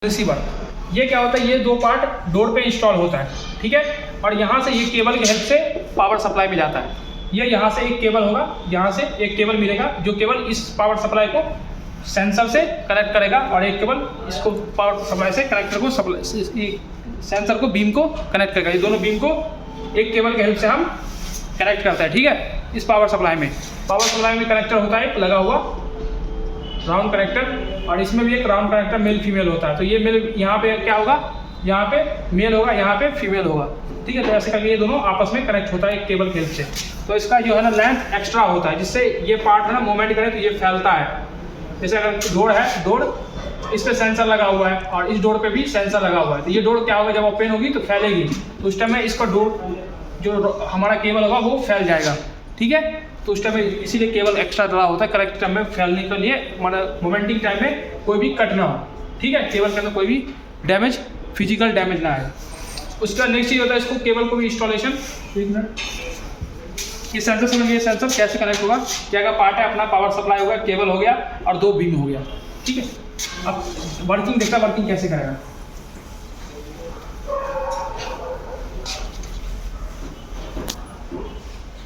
Receiver. ये क्या होता है, ये दो पार्ट डोर पे इंस्टॉल होता है, ठीक है। और यहाँ से ये केबल की हेल्प से पावर सप्लाई में जाता है। ये यहाँ से एक केबल होगा, यहाँ से एक केबल मिलेगा जो केबल इस पावर सप्लाई को सेंसर से कनेक्ट करेगा और एक केबल इसको पावर सप्लाई से कनेक्टर को सेंसर को बीम को कनेक्ट करेगा। ये दोनों बीम को एक केबल की हेल्प से हम कनेक्ट करते हैं, ठीक है। इस पावर सप्लाई में कनेक्टर होता है एक लगा हुआ राउंड कनेक्टर, और इसमें भी एक राउंड कनेक्टर मेल फीमेल होता है। तो ये मेल यहाँ पे क्या होगा, यहाँ पे मेल होगा, यहाँ पे फीमेल होगा, ठीक है। तो ऐसे करके ये दोनों आपस में कनेक्ट होता है एक केबल की हेल्प से। तो इसका जो है ना लेंथ एक्स्ट्रा होता है, जिससे ये पार्ट है ना मूवमेंट करे तो ये फैलता है। जैसे अगर डोर है, डोर इस पे सेंसर लगा हुआ है और इस डोर पे भी सेंसर लगा हुआ है, तो ये डोर क्या होगा, जब ओपन होगी तो फैलेगी, तो उस टाइम में इसका डोर जो हमारा केबल होगा वो फैल जाएगा, ठीक है। तो उस टाइम में इसीलिए केबल एक्स्ट्रा डला होता है, करेक्ट टाइम में फैलने के लिए, मतलब मोमेंटिंग टाइम में कोई भी कट ना हो, ठीक है। केबल के अंदर कोई भी डैमेज, फिजिकल डैमेज ना आए। उसका नेक्स्ट चीज़ होता है इसको केबल को भी इंस्टॉलेशन। एक मिनट, ये सेंसर समझिए, सेंसर कैसे कनेक्ट होगा, क्या क्या पार्ट है अपना, पावर सप्लाई हो गया, केबल हो गया और दो बीम हो गया, ठीक है। अब वर्किंग देखता है, वर्किंग कैसे करेगा।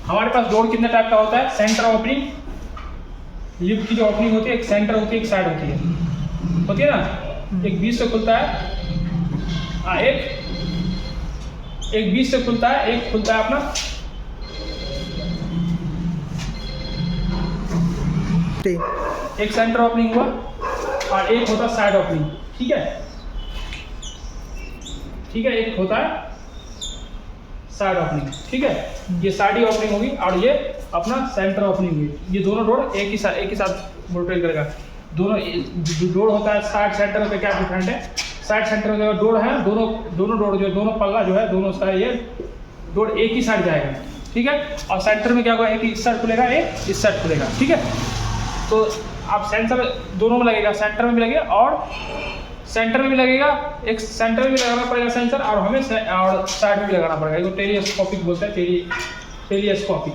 हमारे पास डोर कितने टाइप का होता है, सेंटर ओपनिंग, लिफ्ट की जो ओपनिंग होती है, एक सेंटर होती है, एक साइड होती है ना। एक बीच से खुलता है, एक बीच से खुलता है, एक खुलता है अपना एक सेंटर ओपनिंग हुआ और एक होता है साइड ओपनिंग, ठीक है, ठीक है। एक होता है साइड ओपनिंग, ठीक है। ये साइड ही ओपनिंग होगी और ये अपना सेंटर ओपनिंग होगी। ये दोनों डोर एक ही साथ रोटेट करेगा। दोनों डोर होता है साइड सेंटर में, क्या डिफरेंट है, साइड सेंटर में जो डोर है, दोनों डोर जो दोनों पल्ला जो है, दोनों साइड ये डोर एक ही साइड जाएगा, ठीक है। और सेंटर में क्या होगा, एक इस साइड खुलेगा, एक इस साइड खुलेगा, ठीक है। तो आप सेंसर दोनों में लगेगा, सेंटर में भी लगेगा और सेंटर में भी लगेगा, एक सेंटर में भी लगाना पड़ेगा सेंसर, और हमें और साइड में भी लगाना पड़ेगा। इसको टेलीस्कोपिक बोलते हैं, टेलीस्कोपिक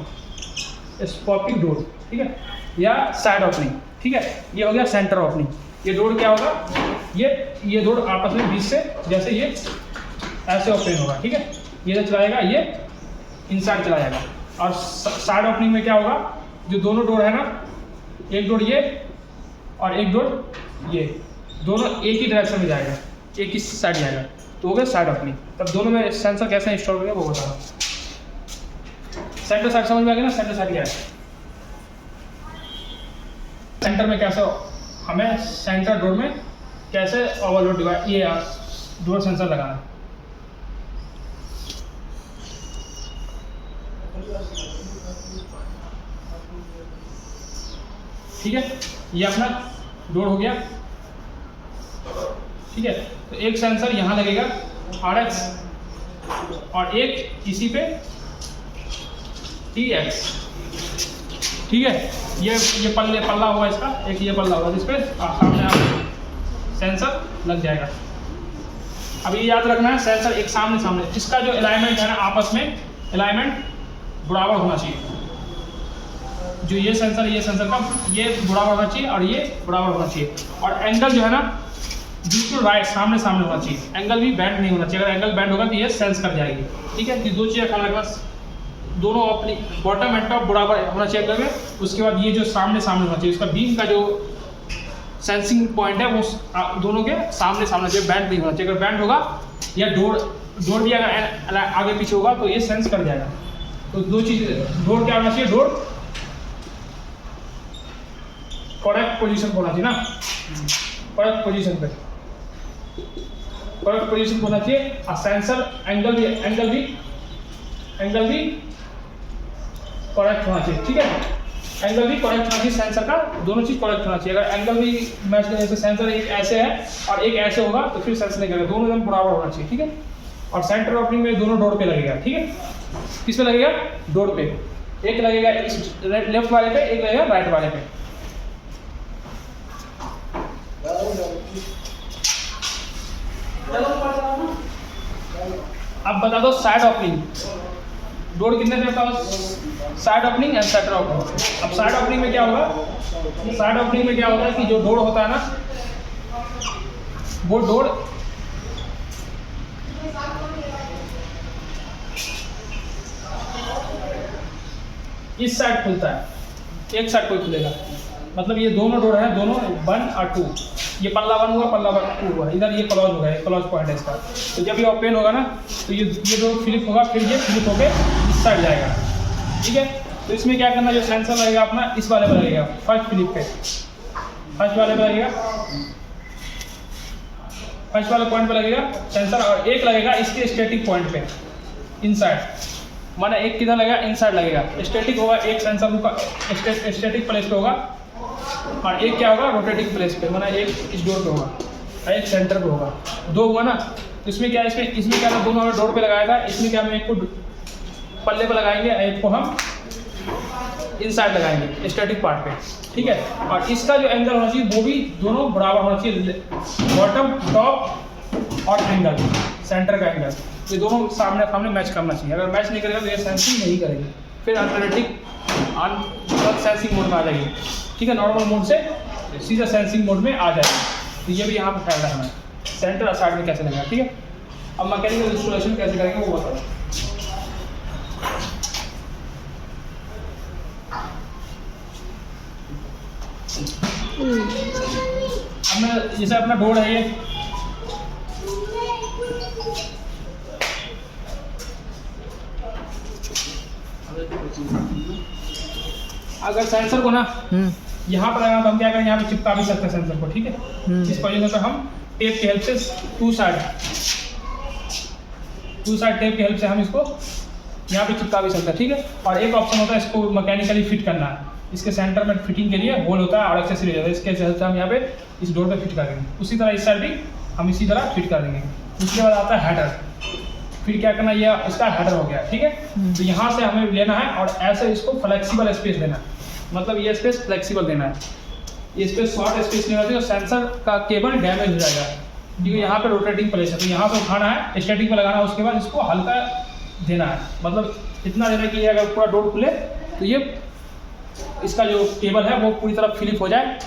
डोर, ठीक है, या साइड ओपनिंग, ठीक है। ये हो गया सेंटर ओपनिंग। ये डोर क्या होगा, ये डोर आपस में बीच से जैसे ये ऐसे ओपन होगा, ठीक है। ये चलाएगा, ये इनसाइड चला जाएगा। और साइड ओपनिंग में क्या होगा, जो दोनों डोर है ना, एक डोर ये और एक डोर ये, दोनों एक ही डायरेक्शन में जाएगा, एक ही साइड जाएगा, तो हो गया साइड ओपनिंग। तब दोनों में सेंसर कैसे इंस्टॉल करेंगे वो बता रहा हूँ। सेंटर साइड समझ में आ गया ना, सेंटर साइड क्या है। सेंटर में कैसे हमें सेंटर डोर में कैसे ओवरलोड डिवाइस, ये डोर सेंसर लगाना, ठीक है। ये अपना डोर हो गया, ठीक है। तो एक सेंसर यहाँ लगेगा RX और एक इसी पे TX, ठीक है। ये पल्ला होगा इसका, एक ये पल्ला होगा जिस पे सामने आप सेंसर लग जाएगा। अब ये याद रखना है, सेंसर एक सामने, इसका जो अलाइनमेंट है ना, आपस में अलाइनमेंट बराबर होना चाहिए। जो ये सेंसर का ये बराबर होना चाहिए और ये बराबर होना चाहिए। और एंगल जो है ना बिल्कुल राइट सामने होना चाहिए, एंगल भी बैंड नहीं होना चाहिए। अगर एंगल बैंड होगा तो ये सेंस कर जाएगी, ठीक है। तो दो चीज़ें ख्याल रखना, दोनों अपनी बॉटम एंड टॉप बराबर होना चाहिए एंगल में। उसके बाद ये जो सामने होना चाहिए, उसका बीम का जो सेंसिंग पॉइंट है वो दोनों के सामने चाहिए, बैंड नहीं होना चाहिए। अगर बैंड होगा या डोर भी अगर आगे पीछे होगा तो ये सेंस कर जाएगा। तो दो चीज़, डोर क्या होना चाहिए, डोर करेक्ट पोजीशन होना चाहिए ना, करेक्ट पोजीशन होना चाहिए। और सेंसर एंगल भी करेक्ट होना चाहिए, ठीक है। एंगल भी करेक्ट होना चाहिए सेंसर का, दोनों चीज़ करेक्ट होना चाहिए। अगर एंगल भी मैच करने से सेंसर एक ऐसे है और एक ऐसे होगा तो फिर सेंस नहीं करेगा, दोनों एकदम बराबर होना चाहिए, ठीक है। और सेंटर ओपनिंग में दोनों डोर पे लगेगा, ठीक है। किस पे लगेगा, डोर पे। एक लगेगा लेफ्ट वाले पे, एक लगेगा राइट वाले पे। अब बता दो साइड ओपनिंग, डोर कितने टाइप का, side opening and centre opening. अब साइड ओपनिंग में क्या होगा, साइड ओपनिंग में क्या होता है कि जो डोर होता है ना वो डोर इस साइड खुलता है, एक साइड कोई खुलेगा, मतलब ये दोनों डोर है, दोनों 1 और 2, ये पल्ला 1 हुआ, पल्ला 2 हुआ, इधर ये क्लॉज होगा, ये क्लॉज पॉइंट है इसका। तो जब ये ओपन होगा ना तो ये डोर फ्लिप होगा, फिर ये फ्लिप होके इस साइड जाएगा, ठीक है। तो इसमें क्या करना, जो सेंसर लगेगा अपना इस वाले पर लगेगा, फर्स्ट फ्लिप पे, फर्स्ट वाले पर लगेगा, फर्स्ट वाले पॉइंट पे लगेगा सेंसर, और एक लगेगा इसके स्टैटिक पॉइंट पे इनसाइड, माना एक किधर लगेगा, इनसाइड लगेगा, स्टैटिक होगा, एक सेंसर का स्टैटिक प्लेस पे होगा, और एक क्या होगा रोटेटिंग प्लेस पे, माना एक इस डोर पे होगा और एक सेंटर पे होगा, 2 हुआ ना। तो इसमें क्या, इसमें क्या है, दोनों डोर पे लगाया था, इसमें क्या हम एक को पल्ले पे लगाएंगे, एक को हम इनसाइड लगाएंगे स्टैटिक पार्ट पे, ठीक है। और इसका जो एंगल होना चाहिए वो भी दोनों बराबर होना चाहिए, बॉटम टॉप और एंगल सेंटर का एंगल, ये दोनों सामने सामने मैच करना चाहिए। अगर मैच नहीं करेगा तो ये सेंसिंग नहीं करेगी, फिर अल्टरनेटिव सेंसिंग मोड में आ जाएगी, ठीक है। नॉर्मल मोड से सीधा सेंसिंग मोड में आ जाएगी। तो ये भी यहाँ पर ख्याल रखना है, सेंटर और साइड में कैसे लगेगा, ठीक है। अब मैकेनिकल इंस्टॉलेशन कैसे करेंगे वो बताओ। अब मैं जैसे अपना डोर है ये, अगर सेंसर को ना यहाँ पर लगाना तो हम क्या करें, यहाँ पे चिपका भी सकते हैं सेंसर को, ठीक है। इस पोजीशन पर हम टेप की हेल्प से टू साइड टेप की हेल्प से हम इसको यहाँ पे चिपका भी सकते हैं, ठीक है। और एक ऑप्शन होता है इसको मैकेनिकली फिट करना है, इसके सेंटर में फिटिंग के लिए होल होता है और एक्सेसरी होता है, इसके हेल्प से हम यहाँ पे इस डोर पे फिट कर देंगे। उसी तरह इस साइड भी हम इसी तरह फिट कर देंगे। उसके बाद आता है हेडर, फिर क्या करना, ये इसका हेडर हो गया, ठीक है। तो यहाँ से हमें लेना है और ऐसे इसको फ्लेक्सिबल स्पेस देना है, मतलब ये स्पेस फ्लेक्सिबल देना है, ये स्पेस शॉर्ट स्पेस लेना चाहिए, सेंसर का केबल डैमेज हो जाएगा, क्योंकि यहाँ पे रोटेटिंग प्लेस है, तो यहाँ पे उठाना है, स्टैटिक पे लगाना है, उसके बाद इसको हल्का देना है, मतलब इतना देना कि अगर पूरा डोर खुले तो ये इसका जो केबल है वो पूरी तरह फ्लिप हो जाए,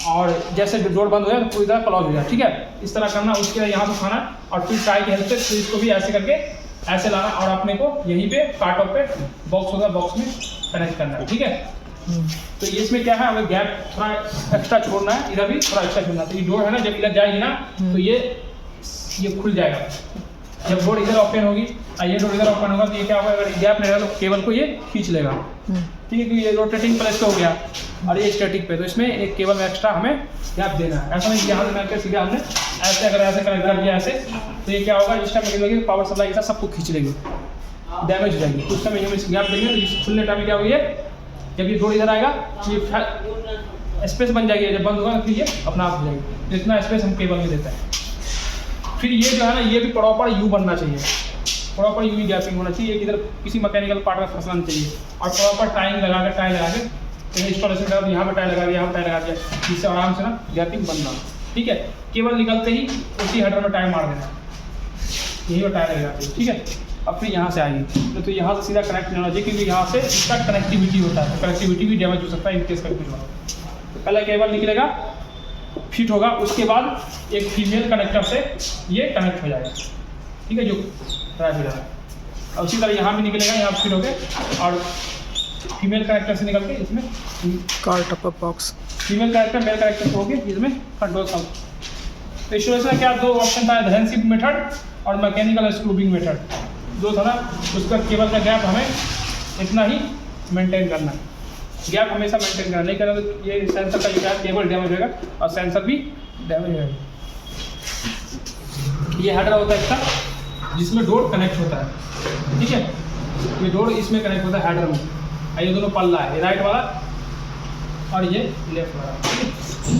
और जैसे डोर बंद हो जाए तो पूरी तरह क्लोज हो जाए, ठीक है। इस तरह करना, उसके बाद यहाँ से उठाना और फिर टाई की हेल्प से फिर इसको भी ऐसे करके ऐसे लाना और अपने को यहीं पे कार्टॉप पे बॉक्स होगा, बॉक्स में कनेक्ट करना है, ठीक है। तो इसमें क्या है, हमें गैप थोड़ा एक्स्ट्रा छोड़ना है, इधर भी थोड़ा एक्स्ट्रा छोड़ना है। तो ये डोर है ना, जब इधर जाएगी ना तो ये खुल जाएगा, जब डोर इधर ओपन होगी और ये डोर इधर ओपन होगा तो ये क्या होगा, अगर गैप रहेगा तो केबल को ये खींच लेगा, ठीक है, क्योंकि ये रोटेटिंग प्लेस पे हो गया और ये स्टैटिक पे, तो इसमें एक केबल में एक्स्ट्रा हमें गैप देना है। ऐसा नहीं यहाँ से मैं सीधा हमने ऐसे अगर ऐसे कनेक्ट कर दिया ऐसे, तो ये क्या होगा, इस टाइम लगी पावर सप्लाई के साथ सबको खींच लेगी, डैमेज हो जाएगी। उस समय हम इस गैप देंगे तो इस खुलने टाइम क्या होगी, जब ये डोर इधर आएगा ये स्पेस बन जाएगी, जब बंद होगा तो ये अपना आप हो जाएगी। इतना स्पेस हम केबल में देते हैं। फिर ये जो है ना, ये भी प्रॉपर यू बनना चाहिए, प्रॉपर यू गैपिंग होना चाहिए, इधर किसी मैकेनिकल पार्ट में फंसना नहीं चाहिए, और प्रॉपर टाइम लगा के इंस्टॉलेशन करा, यहाँ पर टाइम लगा दिया, यहाँ पर टाइम लगा दिया, जिससे आराम से ना गैपिंग बन रहा, ठीक है। केबल निकलते ही उसी हेडर में टाइम मार देना, यही पर टाइम लगा, ठीक है। अब फिर यहाँ से आएगी तो यहाँ से सीधा कनेक्ट नहीं होना चाहिए, क्योंकि यहाँ से इसका कनेक्टिविटी होता है, कनेक्टिविटी भी डैमेज हो सकता है इनकेस कभी कुछ हो। तो पहले केबल निकलेगा, फिट होगा, उसके बाद एक फीमेल कनेक्टर से ये कनेक्ट हो जाएगा, ठीक है, जो ड्राइव है। और उसी तरह यहाँ भी निकलेगा, यहाँ फिट हो गए, और फीमेल कनेक्टर से निकल के इसमें car top box, female connector male connector हो गए, इसमें कंट्रोल सब। तो इंस्टॉलेशन क्या 2 ऑप्शन था, एडहेसिव मेथड और मैकेनिकल स्क्रूबिंग मेथड, जो था ना, उसका केबल का गैप हमें इतना ही मेंटेन करना है, गैप हमेशा मेंटेन करना, नहीं करना तो ये सेंसर का जो है केबल डैमेज होगा और सेंसर भी डैमेज होगा। ये हेडर होता है इसका, जिसमें डोर कनेक्ट होता है, ठीक है, ये डोर इसमें कनेक्ट होता है हेडर में, और ये दोनों पल्ला है, ये राइट वाला और ये लेफ्ट वाला, ठीक है,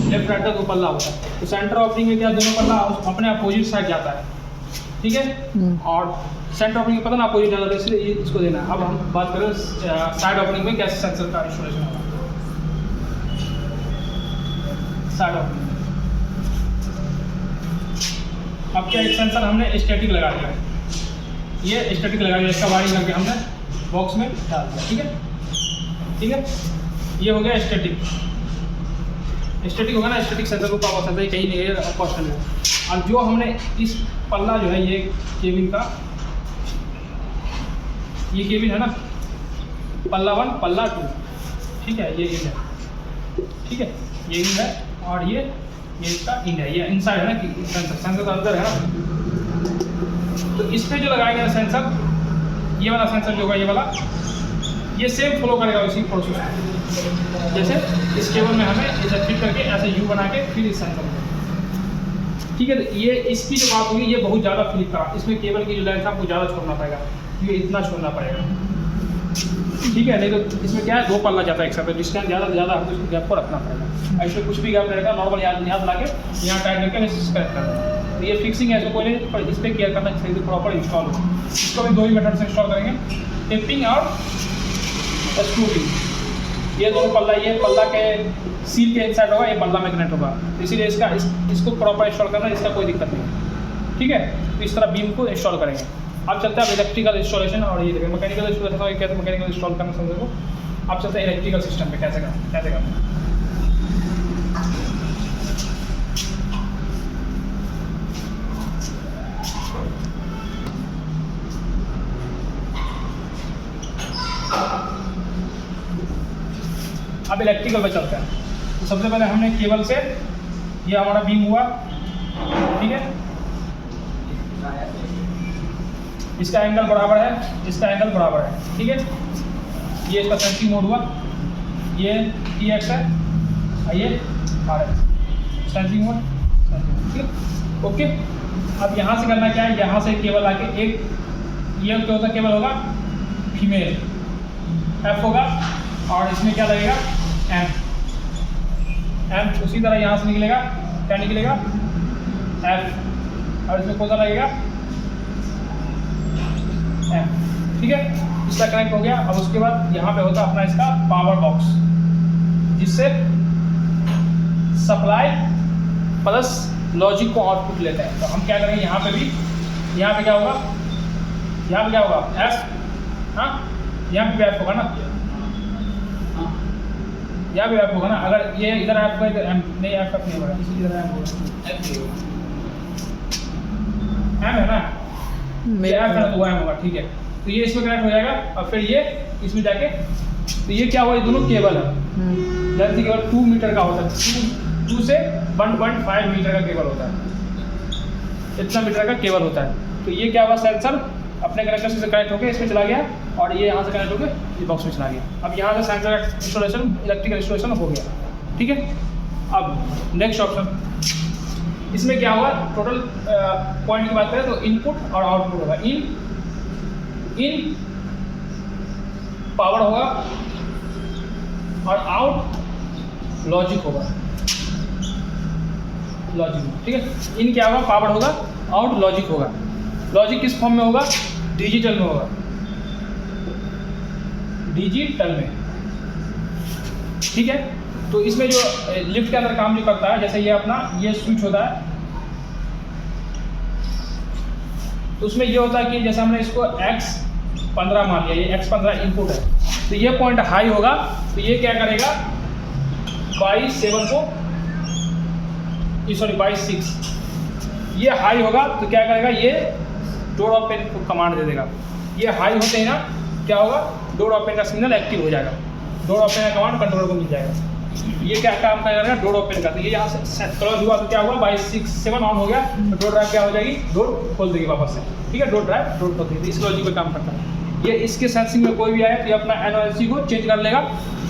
लेफ्ट राइट का 2 पल्ला होता है। तो सेंटर ओपनिंग में क्या दोनों पल्ला अपने अपोजिट साइड जाता है, ठीक है, और सेंटर ओपनिंग में पता ना अपोजिट जाता है, इसलिए ये इसको देना है। अब हम बात करें साइड ओपनिंग में कैसे सेंसर का इंस्टॉलेशन होगा। साइड ओपनिंग अब क्या, एक सेंसर हमने स्टैटिक लगा दिया, ये स्टैटिक लगा दिया, इसका वायरिंग करके हमने बॉक्स में डाल दिया, ठीक है, ठीक है। ये हो गया स्टैटिक होगा ना, स्टैटिक सेंसर को पावर सप्लाई कहीं नहीं है, कॉस्ट है। और जो हमने इस पल्ला जो है ये केबिन का, ये केबिन है ना, पल्ला 1 पल्ला 2, ठीक है, ये इन है, ठीक है, ये इन है और ये इसका इन है, ये इनसाइड है ना कि सेंसर तो अंदर है ना। तो इस पे जो लगाएंगे सेंसर, ये वाला सेंसर जो होगा ये वाला, ये सेम फ्लो करेगा उसी प्रोसेस। जैसे इस केबल में हमें इसे फिट करके ऐसे यू बना के फिर इस सेंसर में, ठीक है। तो ये इसकी जो बात होगी, ये बहुत ज़्यादा फ्लिप का, इसमें केबल की जो लेंथ है आपको ज़्यादा छोड़ना पड़ेगा, ये इतना छोड़ना पड़ेगा, ठीक है। नहीं तो इसमें क्या है, 2 पल्ला जाता है एक साथ, डिस्टेंस ज़्यादा से ज़्यादा हमको इसको गैप को रखना पड़ेगा। ऐसे कुछ भी गैप रहेगा, नॉर्मल यहाँ ला के यहाँ टाइट करके कनेक्ट करना। तो ये फिक्सिंग है, इसको कोई नहीं, पर इस पर केयर करना चाहिए तो प्रॉपर इंस्टॉल हो। इसको भी 2 ही मेथड से इंस्टॉल करेंगे, टेपिंग और स्क्रूइंग। ये दोनों पल्ला, ये पल्ला के सील के इनसाइड होगा, ये पल्ला में कनेक्ट होगा, इसीलिए इसको प्रॉपर इंस्टॉल करना, इसका कोई दिक्कत नहीं है, ठीक है। तो इस तरह बीम को इंस्टॉल करेंगे। अब चलते हैं इलेक्ट्रिकल इंस्टॉलेशन, और ये देखिए मैकेनिकल इंस्टॉलेशन कैसे मैकेनिकल इंस्टॉल करना समझो को। अब चलते हैं इलेक्ट्रिकल सिस्टम पे कैसे करना। अब इलेक्ट्रिकल पे चलते हैं। तो सबसे पहले हमने केबल से, ये हमारा बीम हुआ, ठीक है, इसका एंगल बराबर है, इसका एंगल बराबर है, ठीक है। ये इसका सेंसिंग मोड हुआ, ये TX है और ये RX सेंसिंग मोड, ठीक है, ओके। अब यहाँ से करना क्या है, यहाँ से केबल आके एक, ये क्या होता है, केबल होगा फीमेल, F होगा, और इसमें क्या लगेगा M उसी तरह यहाँ से निकलेगा, क्या निकलेगा F, और इसमें कौन सा लगेगा M, ठीक है। इसका कनेक्ट हो गया। अब उसके बाद यहाँ पे होता है अपना इसका पावर बॉक्स, जिससे सप्लाई प्लस लॉजिक को आउटपुट लेते हैं। तो हम क्या करेंगे, यहाँ पे भी, यहाँ पे क्या होगा, यहाँ पे क्या होगा F, हाँ यहाँ पे F होगा ना, यहाँ भी F होगा ना। अगर ये इधर F होगा, इधर M नहीं, F नहीं होगा, इसी इधर M होगा, M है ना, मेरा F है तो M होगा, ठीक है। तो ये इसमें कनेक्ट हो जाएगा, और फिर ये इसमें जाके, तो ये क्या हुआ, ये दोनों केबल है, लेंथ केवल 2 मीटर का होता है, 2 से 1.5 मीटर का केबल होता है, इतना मीटर का केबल होता है। तो ये क्या हुआ, सेंसर अपने कनेक्टर से कनेक्ट होकर इसमें चला गया, और ये यहाँ से कनेक्ट होकर इस बॉक्स में चला गया। अब यहाँ से सेंसर इंस्टॉलेशन, इलेक्ट्रिकल इंस्टॉलेशन हो गया, ठीक है। अब नेक्स्ट ऑप्शन, इसमें क्या हुआ, टोटल पॉइंट की बात करें तो इनपुट और आउटपुट होगा। इन पावर होगा और आउट लॉजिक होगा, लॉजिक, ठीक है। इन क्या होगा, पावर होगा, आउट लॉजिक होगा। लॉजिक किस फॉर्म में होगा, डिजिटल में होगा, डिजिटल में, ठीक है। तो इसमें जो लिफ्ट के अंदर काम जो करता है, जैसे ये अपना ये स्विच होता है, तो उसमें ये होता है कि जैसे हमने इसको X15 मान लिया, ये X15 इनपुट है, तो ये पॉइंट हाई होगा, तो ये क्या करेगा, 22.7 को, सॉरी 22.6, ये हाई होगा तो क्या करेगा, ये डोर ओपन को कमांड दे देगा। ये हाई होते ही ना क्या होगा, डोर ओपन का सिग्नल एक्टिव हो जाएगा, डोर ओपन का कमांड कंट्रोलर को मिल जाएगा। ये क्या काम करेगा, डोर ओपन का। तो ये यहाँ से क्लोज हुआ तो क्या हुआ, 22.7 ऑन हो गया, तो डोर ड्राइव क्या हो जाएगी, डोर खोल देगी वापस से, ठीक है। डोर ड्राइव डोर खोल देगी, इस लॉजिक पे काम करता है ये। इसके सेंसिंग में कोई भी आए तो ये अपना NONC को चेंज कर लेगा,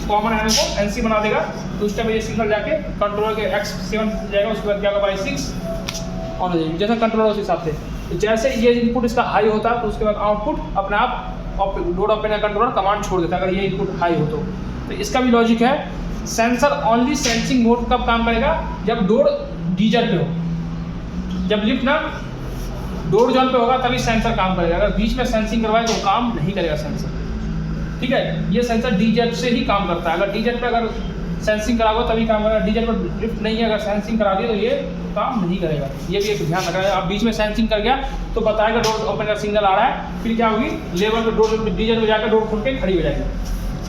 कॉमन NO को NC बना देगा, तो उस टाइम ये सिग्नल जाके कंट्रोलर के X7 जाएगा, उसके बाद क्या होगा 22.6 ऑन हो जाएगी, जैसा कंट्रोलर उस हिसाब से। तो जैसे ये इनपुट इसका हाई होता है तो उसके बाद आउटपुट अपने आप डोर ओपन का कंट्रोलर कमांड छोड़ देता है, अगर ये इनपुट हाई हो तो इसका भी लॉजिक है। सेंसर ओनली सेंसिंग मोड कब काम करेगा, जब डोर डीजल पे हो, जब लिफ्ट ना डोर जॉन पे होगा तभी सेंसर काम करेगा। अगर बीच में सेंसिंग करवाए तो काम नहीं करेगा सेंसर, ठीक है। ये सेंसर डीजेट से ही काम करता है, अगर डीजेट पे अगर सेंसिंग कराओगे तभी काम करेगा, डीजेट पर लिफ्ट नहीं है, अगर सेंसिंग करा दिए तो ये काम नहीं करेगा। ये भी एक ध्यान रखना है, आप बीच में सेंसिंग कर गया तो बताएगा डोर ओपन का सिग्नल आ रहा है, फिर क्या होगी, लेवल पे डोर डीजेट में जाकर डोर खोल के खड़ी हो जाएगी,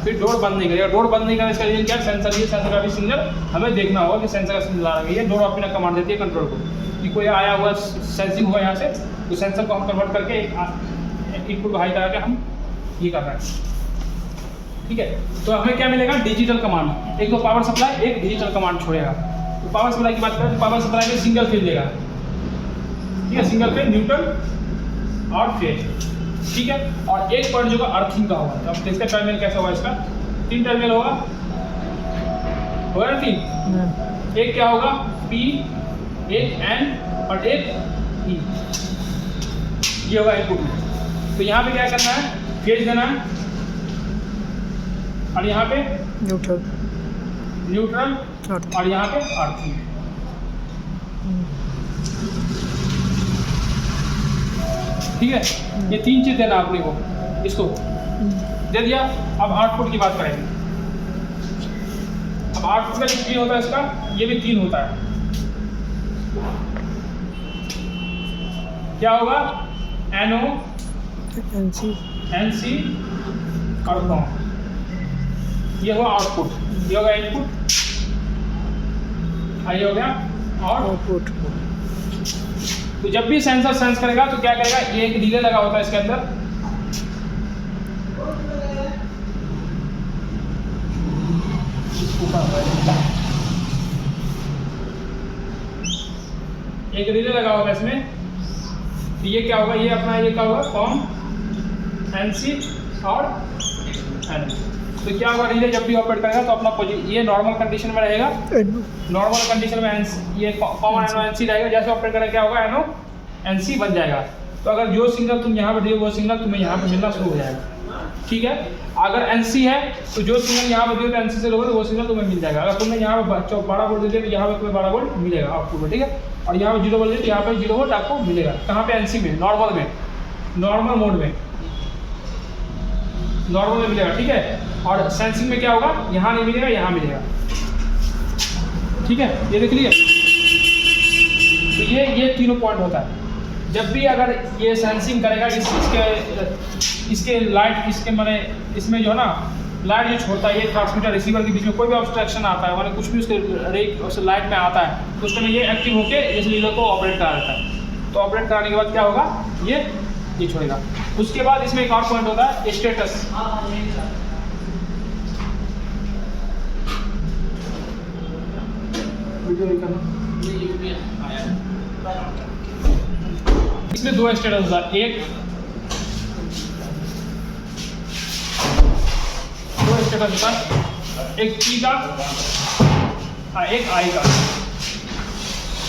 फिर डोर बंद नहीं करेगा। डोर बंद नहीं करेगा इसका रीजन क्या है, सेंसर, ये सेंसर का भी सिग्नल हमें देखना होगा कि सेंसर का सिग्नल आ रहा है, ये डोर ओपन का कमांड देती है कंट्रोल को। कि कोई आया हुआ सेंसिंग हुआ यहाँ से, तो सेंसर को हम कन्वर्ट करके एक इनपुट हाई करा के हम ये कर रहे हैं। ठीक है, तो हमें क्या मिलेगा, डिजिटल कमांड। एक तो पावर सप्लाई, एक डिजिटल कमांड छोड़ेगा। तो पावर सप्लाई की बात करें तो पावर सप्लाई में सिंगल फेज लेगा, ठीक है, सिंगल फेज, न्यूट्रल और फेज। ठीक है, और एक पॉइंट जो अर्थिंग का होगा। अब इसका टर्मिनल कैसा होगा, इसका 3 टर्मिनल होगा ना 3। एक क्या होगा P, एक N और एक E, ये होगा इनपुट। तो यहाँ पे क्या करना है, फेज देना है, और यहाँ पे न्यूट्रल और यहाँ पे अर्थिंग। ठीक है, ये 3 चीज देना आपने को, इसको दे दिया। अब आउटपुट की बात करेंगे। अब आउटपुट का जो 3 होता है, इसका ये भी 3 होता है। क्या होगा, NO, NC और COM। ये हुआ आउटपुट, ये होगा इनपुट, ये हो गया आउटपुट। तो जब भी सेंसर सेंस करेगा तो क्या करेगा, ये एक रिले लगा होता है इसके अंदर, एक रिले लगा होगा इसमें। तो ये क्या होगा, ये अपना ये क्या होगा, COM, NC और N। तो क्या होगा, रिले जब भी ऑपरेट करेगा तो अपना ये नॉर्मल कंडीशन में रहेगा, नॉर्मल कंडीशन में ये कॉमन NO NC रहेगा। जैसे ऑपरेट करेगा क्या होगा, NO NC बन जाएगा। तो अगर जो सिग्नल तुम यहाँ पर दिए वो सिग्नल तुम्हें यहाँ पर मिलना शुरू हो जाएगा। ठीक है, अगर NC है तो जो सिग्नल यहाँ पर दिए तो NC से लोगे तो वो सिग्नल तुम्हें मिल जाएगा। अगर तुमने यहाँ पर 12 वोल्ट दे दिया तो यहाँ पर तुम्हें 12 वोल्ट मिलेगा आपको, ठीक है। और यहाँ पर 0 वोल्ट तो यहाँ पर 0 वोल्ट आपको मिलेगा। कहाँ पे, NC में, नॉर्मल में, नॉर्मल मोड में, नॉर्मल में मिलेगा। ठीक है, और सेंसिंग में क्या होगा, यहाँ नहीं मिलेगा, यहाँ मिलेगा। ठीक है, ये देख लिए। तो ये तीनों पॉइंट होता है। जब भी अगर ये सेंसिंग करेगा, इसके लाइट, इसके माने इसमें जो है ना लाइट जो छोड़ता है, ये ट्रांसमीटर रिसीवर के बीच में कोई भी ऑब्स्ट्रक्शन आता है, माने कुछ भी उसके लाइट में आता है, तो उस समय ये एक्टिव होकर इस रीले को ऑपरेट करा देता है। तो ऑपरेट कराने के बाद क्या होगा, ये छोड़ेगा। उसके बाद इसमें एक और पॉइंट होता है, स्टेटस। इसमें 2 स्टेटस होता है, एक 2 स्टेटस होता है, एक P का और एक I का,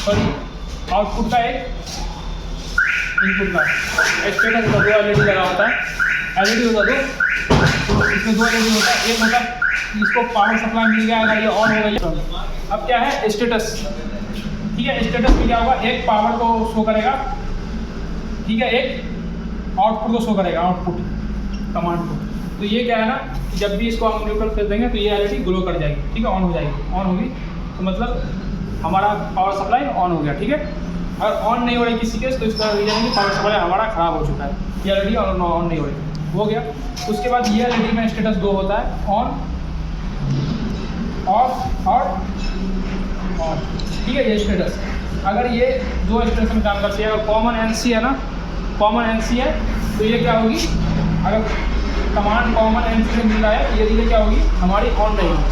सॉरी आउटपुट का, एक इनपुट का। स्टेटस होता है, 2 LED लगा होता है, LED होता है 2, इसमें 2 LED होता है। एक होता है इसको पावर सप्लाई मिल गया, अगर ये ऑन हो गई। अब क्या है, स्टेटस। ठीक है, स्टेटस में क्या होगा, एक पावर को शो करेगा, ठीक है, एक आउटपुट को शो करेगा, आउटपुट कमांड को। तो ये क्या है ना, जब भी इसको हम न्यूट्रल कर देंगे तो ये LED ग्लो कर जाएगी, ठीक है, ऑन हो जाएगी। ऑन होगी तो मतलब हमारा पावर सप्लाई ऑन हो गया। ठीक है, अगर ऑन नहीं हो रही किसी केस तो इसका रीजन है कि पावर सप्लाई हमारा खराब हो चुका है, ये LED ऑन नहीं हो रही, हो गया। उसके बाद ये LED में स्टेटस 2 होता है, ऑन, ऑफ और ऑन। ठीक है, ये स्टेटस। अगर ये 2 स्टेटस में काम करती है, अगर कॉमन NC है ना, कॉमन NC है तो ये क्या होगी, अगर कमांड कॉमन NC से मिल रहा है ये रिले क्या होगी, हमारी ऑन नहीं होगी।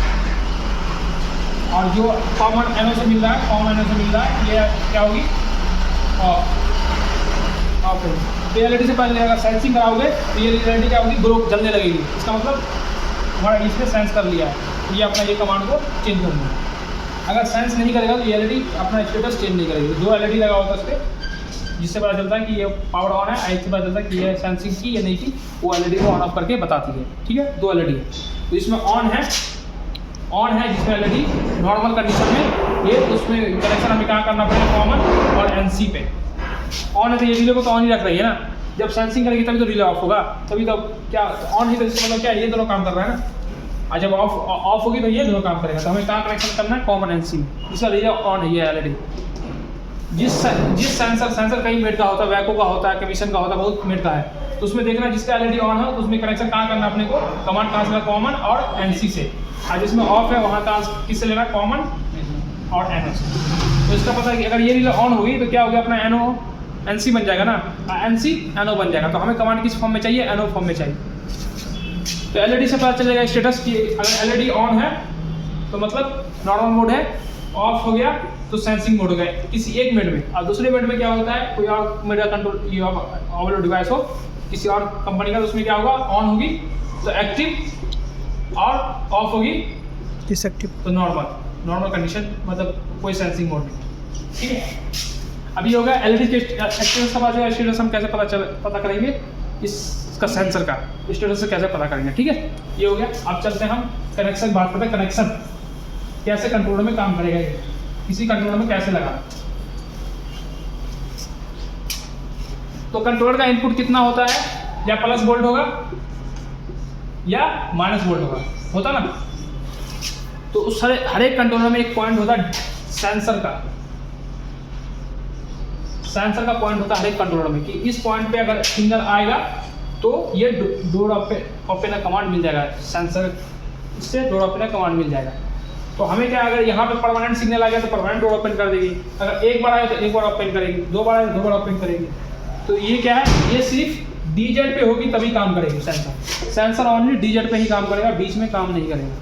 और जो कॉमन NO से मिल रहा है, कॉमन NO से मिल रहा है, ये क्या होगी, ऑफ होगी। तो LED से पहले अगर सेंसिंग कराओगे तो ये LED क्या होगी, ग्लो जलने लगेगी। इसका मतलब हमारा इसने सेंस कर लिया है, ये अपना ये कमांड को चेंज कर देगा। अगर सेंस नहीं करेगा तो ये LED अपना स्टेटस चेंज नहीं करेगी। 2 LED लगा होता है उस पर, जिससे पता चलता है कि ये पावर ऑन है, इससे पता चलता है कि ये सेंसिंग की या नहीं की, वो LED को ऑन ऑफ करके बताती है। ठीक है, 2 LED है। तो इसमें ऑन है जिसमें LED नॉर्मल कंडीशन में, ये उसमें कनेक्शन हमें कहाँ करना पड़ेगा, कॉमन और NC पे। ऑन है तो ये रिले को तो ऑन ही रख रही है ना, जब सेंसिंग करेगी तभी तो रिले ऑफ होगा, तभी तो क्या ऑन ही, तो इसका मतलब क्या, ये दोनों काम कर रहा है ना। और जब ऑफ होगी तो ये दोनों काम करेगा। तो हमें कहाँ कनेक्शन करना है, कॉमन NC में। इसका रिले ऑन है, ये LED। जिस सेंसर कई मिनट का होता है, वैको का होता है, कमीशन का होता है, बहुत मिनट का है, तो उसमें देखना जिसका LED ऑन है तो उसमें कनेक्शन कहाँ करना है अपने को, कमांड कहाँ से, कॉमन और NC से। और जिसमें ऑफ है वहाँ का किससे लेना, कॉमन और NO से। तो इसका पता है कि अगर ये रिले ऑन होगी तो क्या हो गया, अपना NO NC बन जाएगा ना, NC NO बन जाएगा। तो हमें कमांड किस फॉर्म में चाहिए, NO फॉर्म में चाहिए। तो LED से पता चलेगा स्टेटस की, अगर LED ऑन है तो मतलब नॉर्मल मोड है, ऑफ हो गया तो सेंसिंग मोड हो गया किसी एक मिनट में। और दूसरे मिनट में क्या होता है, कोई और मेरा कंट्रोल ओवरलोड डिवाइस हो किसी और कंपनी का, तो उसमें क्या होगा, ऑन होगी तो एक्टिव और ऑफ होगी डिसएक्टिव। तो नॉर्मल कंडीशन, मतलब कोई सेंसिंग मोड नहीं। ठीक है, अभी होगा LED के स्टेटस का बात है। स्टेटस हम कैसे पता करेंगे, इसका सेंसर का स्टेटस से कैसे पता करेंगे। ठीक है, ये हो गया। अब चलते हैं हम कनेक्शन की बात करते हैं। कनेक्शन कैसे कंट्रोलर में काम करेगा, ये किसी कंट्रोलर में कैसे लगा। तो कंट्रोलर का इनपुट कितना होता है, या प्लस वोल्ट होगा या माइनस वोल्ट होता ना। तो उस हर एक कंट्रोलर में एक पॉइंट होता है सेंसर का पॉइंट होता है हर एक कंट्रोलर में, कि इस पॉइंट पे अगर सिग्नल आएगा तो ये डोर ओपन कमांड मिल जाएगा सेंसर, इससे डोर ओपन कमांड मिल जाएगा। तो हमें क्या, अगर यहाँ पे परमानेंट सिग्नल आ गया तो परमानेंट डोर ओपन कर देगी, अगर एक बार आए तो एक बार ओपन करेगी, दो बार आए तो दो बार ओपन करेगी। तो ये क्या है, ये सिर्फ DZ पे होगी तभी काम करेगी सेंसर ओनली DZ पे ही काम करेगा, बीच में काम नहीं करेगा।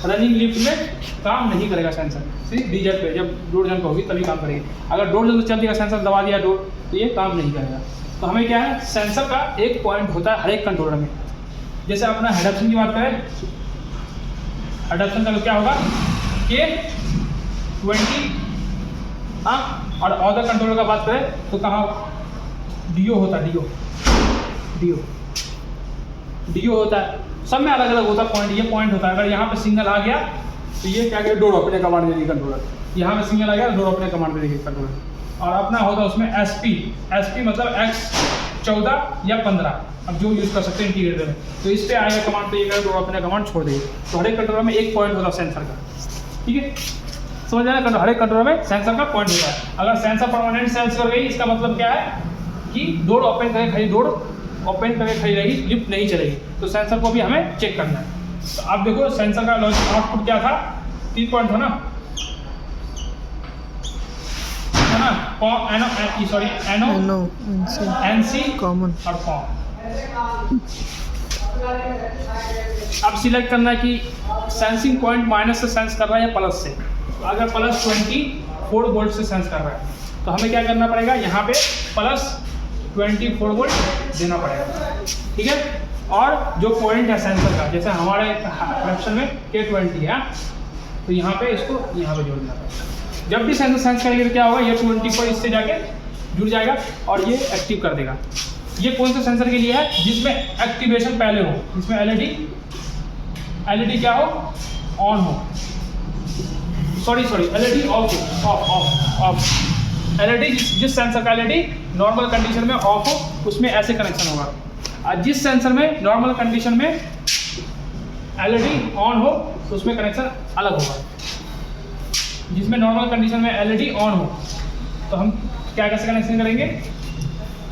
रनिंग लिफ्ट में काम नहीं करेगा सेंसर, सिर्फ DZ पे जब डोर जंप होगी तभी काम करेगी। अगर डोर जंप चल दिया, सेंसर दबा दिया डोर, तो ये काम नहीं करेगा। तो हमें क्या है, सेंसर का एक पॉइंट होता है हर एक कंट्रोलर में। जैसे अपना हेड ऑप्शन की बात करें, हेड ऑप्शन का क्या होगा K20, हाँ। और अदर कंट्रोलर का बात करें तो कहाँ DO होता है, DO होता है। सब में अलग अलग होता है पॉइंट, ये पॉइंट होता है। अगर यहाँ पे सिग्नल आ गया तो ये क्या करेगा, डोर ओपन कमांड देगी कंट्रोलर। यहाँ पे सिग्नल आ गया, डोर ओपन कमांड देगी कंट्रोलर। और अपना होता है उसमें SP मतलब X14 या 15, अब जो यूज़ कर सकते हैं इंटीग्रेटर में। तो इस पे आएगा कमांड, तो ये डोर ओपन कमांड छोड़ देगी। तो हर एक कंट्रोलर में एक पॉइंट होता है सेंसर का। ठीक है, समझ आया ना, हर एक कंट्रोलर में सेंसर का पॉइंट होता है। अगर सेंसर परमानेंट सेंस कर गई, इसका मतलब क्या है कि डोर ओपन करके खड़ी, डोर ओपन करके खड़ी रहेगी, लिफ्ट नहीं चलेगी। तो सेंसर को भी हमें चेक करना है। तो आप देखो सेंसर का लॉजिक आउटपुट क्या था, 3 पॉइंट था ना, NO, NC कॉमन और फॉर्म। अब सिलेक्ट करना है कि सेंसिंग पॉइंट माइनस से सेंस कर रहा है या प्लस से। तो अगर प्लस 24 वोल्ट से सेंस कर रहा है तो हमें क्या करना पड़ेगा, यहाँ पे प्लस 24 वोल्ट देना पड़ेगा। ठीक है, और जो पॉइंट है सेंसर का, जैसे हमारे ऑप्शन में K20 है, तो यहाँ पे इसको यहाँ पे जोड़ देना पड़ेगा। जब भी सेंसर सेंस करेंगे तो क्या होगा, ये 20 पर इससे जाके जुड़ जाएगा और ये एक्टिव कर देगा। ये कौन से सेंसर के लिए है, जिसमें एक्टिवेशन पहले हो, जिसमें LED क्या हो, ऑन हो, सॉरी LED ऑफ। LED जिस सेंसर का LED नॉर्मल कंडीशन में ऑफ हो, उसमें ऐसे कनेक्शन होगा। और जिस सेंसर में नॉर्मल कंडीशन में LED ऑन हो तो उसमें कनेक्शन अलग होगा। जिसमें नॉर्मल कंडीशन में LED ऑन हो तो हम क्या कैसे कनेक्शन करेंगे,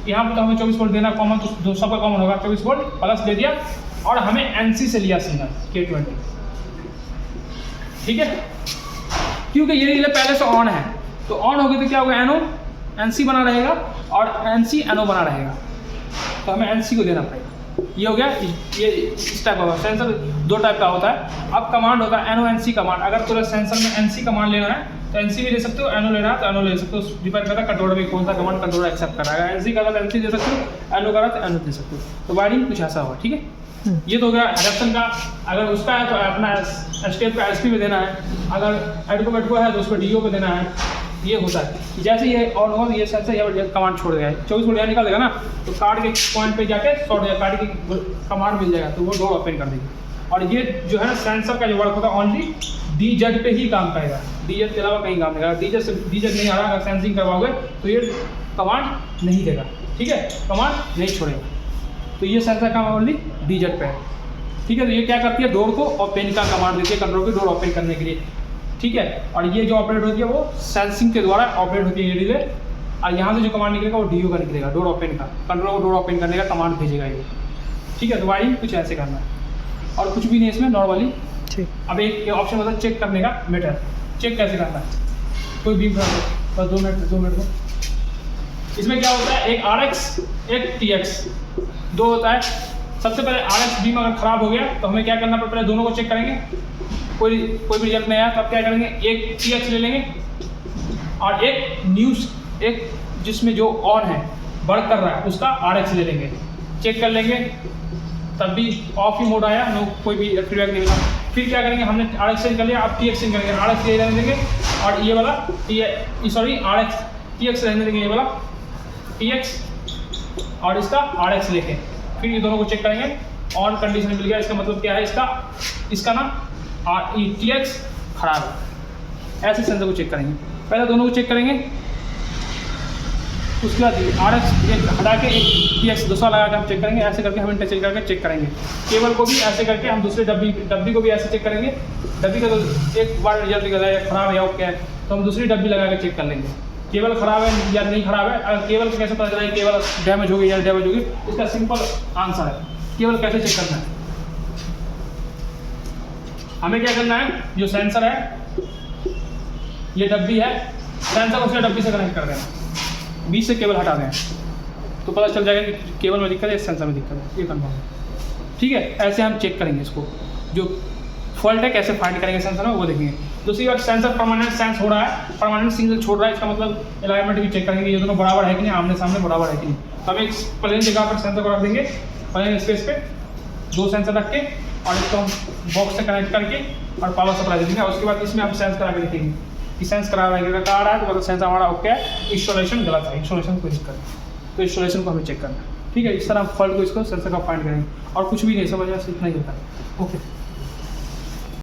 यहाँ पर तो हमें 24 वोल्ट देना कॉमन, तो सबका कॉमन होगा 24 वोल्ट प्लस दे दिया, और हमें NC से लिया सिग्नल K20। ठीक है, क्योंकि ये रिले पहले से ऑन है, तो ऑन होगी तो क्या होगा, NO NC बना रहेगा और NC NO बना रहेगा। तो हमें NC को देना पड़ेगा। ये हो गया, ये इस टाइप का सेंसर 2 टाइप का होता है। अब कमांड होता है NO NC कमांड। अगर पूरे सेंसर में NC कमांड लेना है तो NC भी ले सकते हो, NO लेना है तो NO ले सकते हो। डिपेंड करता है कंट्रोलर में कौन सा कमांड कंट्रोलर एक्सेप्ट कर रहा है। NC का तो NC दे सकते हो, NO का तो NO दे सकते हो। तो वायरिंग कुछ ऐसा होगा। ठीक है, ये तो हो गया एडप्शन का। अगर उसका है तो अपना स्टेप का SP पे देना है, अगर एडको का है तो उसको DO पे देना है। ये होता है, जैसे ये ऑन हो ये सेंसर ये कमांड छोड़ देगा, 24 वोल्ट निकाल देगा ना, तो कार्ड के पॉइंट पे जाके शॉर्ट कार्ड की कमांड मिल जाएगा, तो वो डोर ओपन कर देगी। और ये जो है सेंसर का जो वर्क होता है ओनली DZ पे ही काम करेगा, DZ के अलावा कहीं काम नहीं करेगा। DZ नहीं आ रहा, अगर सेंसिंग करवाओगे तो ये कमांड नहीं देगा। ठीक है, कमांड नहीं छोड़ेगा। तो ये सेंसर का ओनली DZ पे है। ठीक है, तो ये क्या करती है, डोर को ओपन का कमांड देती है कंट्रोल की, डोर ओपन करने के लिए। ठीक है, और ये जो ऑपरेट होती है वो सेंसिंग के द्वारा ऑपरेट होती है ये रिले। और यहाँ से जो कमांड निकलेगा वो DO का निकलेगा, डोर ओपन का, कंट्रोल को डोर ओपन करने का कमांड भेजेगा ये। ठीक है, तो वायरिंग कुछ ऐसे करना है और कुछ भी नहीं इसमें नॉर्मली। ठीक, अब एक ऑप्शन होता है चेक करने का, मीटर चेक कैसे करना है। कोई भी बस 2 मिनट 2 मिनट को। इसमें क्या होता है, एक RX एक TX, दो होता है। सबसे पहले RX बीम अगर खराब हो गया तो हमें क्या करना पड़ता है, दोनों को चेक करेंगे, कोई भी रिजल्ट नहीं आया तब क्या करेंगे, एक TX ले लेंगे और एक न्यूज़, एक जिसमें जो ऑन है वर्क कर रहा है उसका RX ले लेंगे, चेक कर लेंगे, तब भी ऑफ ही मोड आया, नो कोई भी फीडबैक नहीं मिला। फिर क्या करेंगे, हमने RX चेंज कर लिया, अब TX चेंज करेंगे, RX ले रहने देंगे और ये वाला RX TX रहने देंगे, ये वाला TX और इसका RX लेके फिर ये दोनों को चेक करेंगे। ऑन कंडीशन मिल गया, इसका मतलब क्या है, इसका ना TX खराब है। ऐसे सेंसर को चेक करेंगे, पहले दोनों को चेक करेंगे, उसके बाद RX एक हटा के एक TX दूसरा लगा के हम चेक करेंगे। ऐसे करके हम इंटरचेंज करके चेक करेंगे। केबल को भी ऐसे करके हम दूसरे डब्बी को भी ऐसे चेक करेंगे। डब्बी का तो एक बार रिजल्ट निकल है खराब है या ओके है तो हम दूसरी डब्बी लगा के चेक कर लेंगे केबल खराब है या नहीं खराब है। अगर केबल को कैसे पता चला है केबल डैमेज होगी या डैमेज होगी, इसका सिंपल आंसर है, केबल कैसे चेक करना है। हमें क्या करना है, जो सेंसर है ये डब्बी है, सेंसर को उसी डब्बी से कनेक्ट कर देना, बीच से केबल हटा दें तो पता चल जाएगा कि केबल में दिक्कत है, सेंसर में दिक्कत है, ये कंफर्म है। ठीक है, ऐसे हम चेक करेंगे इसको, जो फॉल्ट है कैसे फाइंड करेंगे सेंसर में वो देखेंगे। दूसरी बात, सेंसर परमानेंट सेंस हो रहा है, परमानेंट सिग्नल छोड़ रहा है, इसका मतलब अलाइनमेंट भी चेक करेंगे, ये दोनों बराबर है कि नहीं, आमने सामने बराबर है कि नहीं। तो हम एक प्लेन जगह पर सेंसर को रख देंगे, प्लेन स्पेस पे दो सेंसर रख के और इसको हम बॉक्स से कनेक्ट करके और पावर सप्लाई दे देंगे। उसके बाद इसमें हम सेंस करा के देखेंगे कि सेंस करा रहा है तो मतलब सेंसर हमारा ओके है, इंस्टॉलेशन गलत है, इंस्टॉलेशन कोई दिक्कत है तो इंस्टॉलेशन को हमें चेक करना है। ठीक है, इस तरह फॉल्ट को इसको सेंसर का फाइंड करेंगे और कुछ भी नहीं, समझ में इतना ही होता है। ओके।